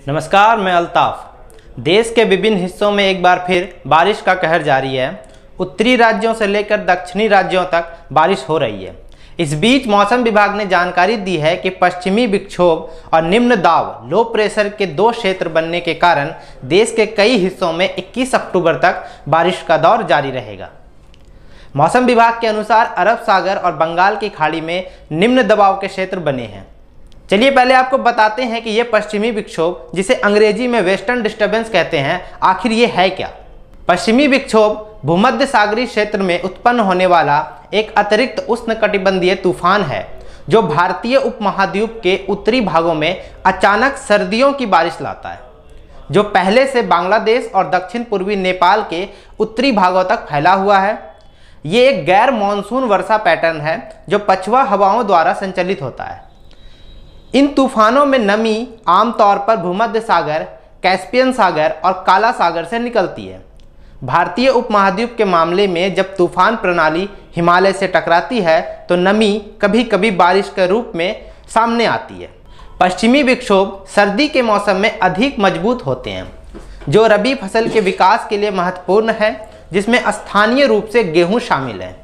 नमस्कार, मैं अल्ताफ। देश के विभिन्न हिस्सों में एक बार फिर बारिश का कहर जारी है। उत्तरी राज्यों से लेकर दक्षिणी राज्यों तक बारिश हो रही है। इस बीच मौसम विभाग ने जानकारी दी है कि पश्चिमी विक्षोभ और निम्न दाब लो प्रेशर के दो क्षेत्र बनने के कारण देश के कई हिस्सों में 21 अक्टूबर तक बारिश का दौर जारी रहेगा। मौसम विभाग के अनुसार अरब सागर और बंगाल की खाड़ी में निम्न दबाव के क्षेत्र बने हैं। चलिए पहले आपको बताते हैं कि यह पश्चिमी विक्षोभ, जिसे अंग्रेजी में वेस्टर्न डिस्टर्बेंस कहते हैं, आखिर ये है क्या। पश्चिमी विक्षोभ भूमध्य सागरीय क्षेत्र में उत्पन्न होने वाला एक अतिरिक्त उष्णकटिबंधीय तूफान है जो भारतीय उपमहाद्वीप के उत्तरी भागों में अचानक सर्दियों की बारिश लाता है, जो पहले से बांग्लादेश और दक्षिण पूर्वी नेपाल के उत्तरी भागों तक फैला हुआ है। ये एक गैर मानसून वर्षा पैटर्न है जो पछुआ हवाओं द्वारा संचालित होता है। इन तूफानों में नमी आमतौर पर भूमध्य सागर, कैस्पियन सागर और काला सागर से निकलती है। भारतीय उपमहाद्वीप के मामले में जब तूफान प्रणाली हिमालय से टकराती है तो नमी कभी कभी बारिश के रूप में सामने आती है। पश्चिमी विक्षोभ सर्दी के मौसम में अधिक मजबूत होते हैं, जो रबी फसल के विकास के लिए महत्वपूर्ण है, जिसमें स्थानीय रूप से गेहूं शामिल है।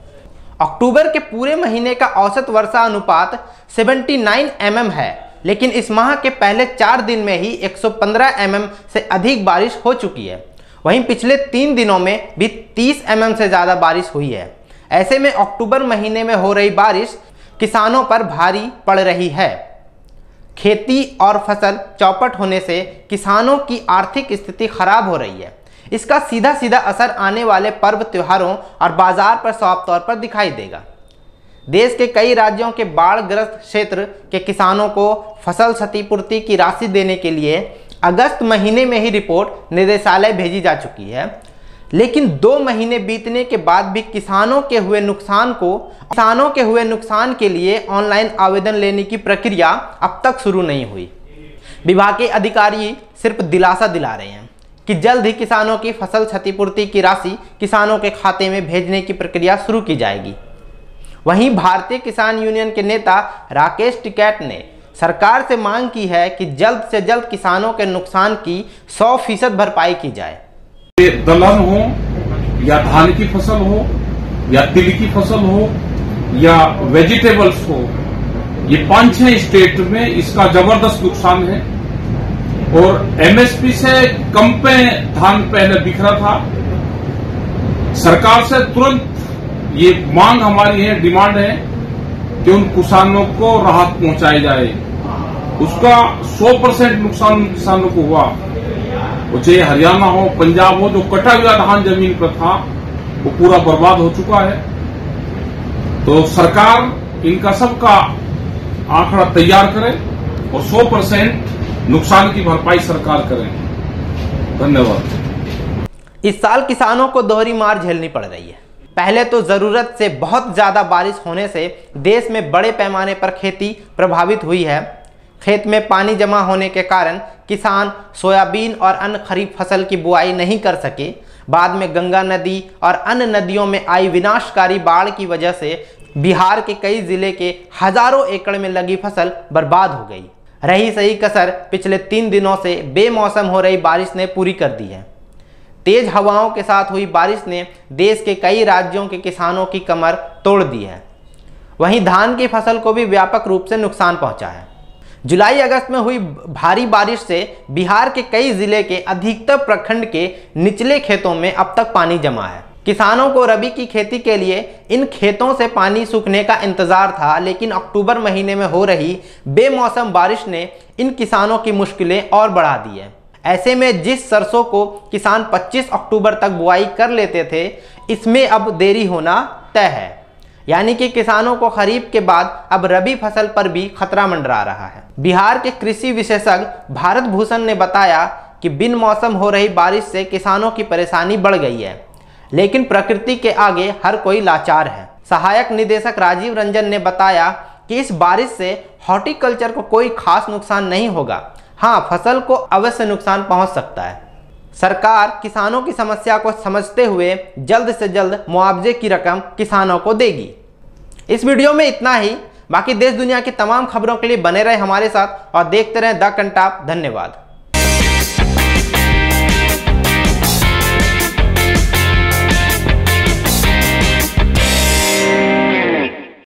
अक्टूबर के पूरे महीने का औसत वर्षा अनुपात 79 mm है, लेकिन इस माह के पहले 4 दिन में ही 115 mm से अधिक बारिश हो चुकी है। वहीं पिछले 3 दिनों में भी 30 mm से ज़्यादा बारिश हुई है। ऐसे में अक्टूबर महीने में हो रही बारिश किसानों पर भारी पड़ रही है। खेती और फसल चौपट होने से किसानों की आर्थिक स्थिति खराब हो रही है। इसका सीधा सीधा असर आने वाले पर्व त्योहारों और बाजार पर साफ तौर पर दिखाई देगा। देश के कई राज्यों के बाढ़ग्रस्त क्षेत्र के किसानों को फसल क्षतिपूर्ति की राशि देने के लिए अगस्त महीने में ही रिपोर्ट निदेशालय भेजी जा चुकी है, लेकिन 2 महीने बीतने के बाद भी किसानों के हुए नुकसान के लिए ऑनलाइन आवेदन लेने की प्रक्रिया अब तक शुरू नहीं हुई। विभाग के अधिकारी सिर्फ दिलासा दिला रहे हैं कि जल्द ही किसानों की फसल क्षतिपूर्ति की राशि किसानों के खाते में भेजने की प्रक्रिया शुरू की जाएगी। वहीं भारतीय किसान यूनियन के नेता राकेश टिकैत ने सरकार से मांग की है कि जल्द से जल्द किसानों के नुकसान की 100% भरपाई की जाए। दलहन हो या धान की फसल हो या तिल की फसल हो या वेजिटेबल्स हो, ये 5-6 स्टेट में इसका जबरदस्त नुकसान है और एमएसपी से कम पे धान पहले बिक रहा था। सरकार से तुरंत ये मांग हमारी है, डिमांड है कि उन किसानों को राहत पहुंचाई जाए। उसका 100% नुकसान किसानों को हुआ, वो चाहे हरियाणा हो, पंजाब हो, जो कटा हुआ धान जमीन पर था वो पूरा बर्बाद हो चुका है। तो सरकार इनका सबका आंकड़ा तैयार करे और 100% नुकसान की भरपाई सरकार करे। धन्यवाद। इस साल किसानों को दोहरी मार झेलनी पड़ रही है। पहले तो जरूरत से बहुत ज्यादा बारिश होने से देश में बड़े पैमाने पर खेती प्रभावित हुई है। खेत में पानी जमा होने के कारण किसान सोयाबीन और अन्य खरीफ फसल की बुआई नहीं कर सके। बाद में गंगा नदी और अन्य नदियों में आई विनाशकारी बाढ़ की वजह से बिहार के कई जिले के हजारों एकड़ में लगी फसल बर्बाद हो गई। रही सही कसर पिछले 3 दिनों से बेमौसम हो रही बारिश ने पूरी कर दी है। तेज हवाओं के साथ हुई बारिश ने देश के कई राज्यों के किसानों की कमर तोड़ दी है। वहीं धान की फसल को भी व्यापक रूप से नुकसान पहुंचा है। जुलाई अगस्त में हुई भारी बारिश से बिहार के कई जिले के अधिकतर प्रखंड के निचले खेतों में अब तक पानी जमा है। किसानों को रबी की खेती के लिए इन खेतों से पानी सूखने का इंतजार था, लेकिन अक्टूबर महीने में हो रही बेमौसम बारिश ने इन किसानों की मुश्किलें और बढ़ा दी है। ऐसे में जिस सरसों को किसान 25 अक्टूबर तक बुआई कर लेते थे, इसमें अब देरी होना तय है। यानी कि किसानों को खरीफ के बाद अब रबी फसल पर भी खतरा मंडरा रहा है। बिहार के कृषि विशेषज्ञ भारत भूषण ने बताया कि बिन मौसम हो रही बारिश से किसानों की परेशानी बढ़ गई है, लेकिन प्रकृति के आगे हर कोई लाचार है। सहायक निदेशक राजीव रंजन ने बताया कि इस बारिश से हॉर्टिकल्चर को कोई खास नुकसान नहीं होगा। हाँ, फसल को अवश्य नुकसान पहुंच सकता है। सरकार किसानों की समस्या को समझते हुए जल्द से जल्द मुआवजे की रकम किसानों को देगी। इस वीडियो में इतना ही। बाकी देश दुनिया की तमाम खबरों के लिए बने रहे हमारे साथ और देखते रहें द कंटाप। धन्यवाद।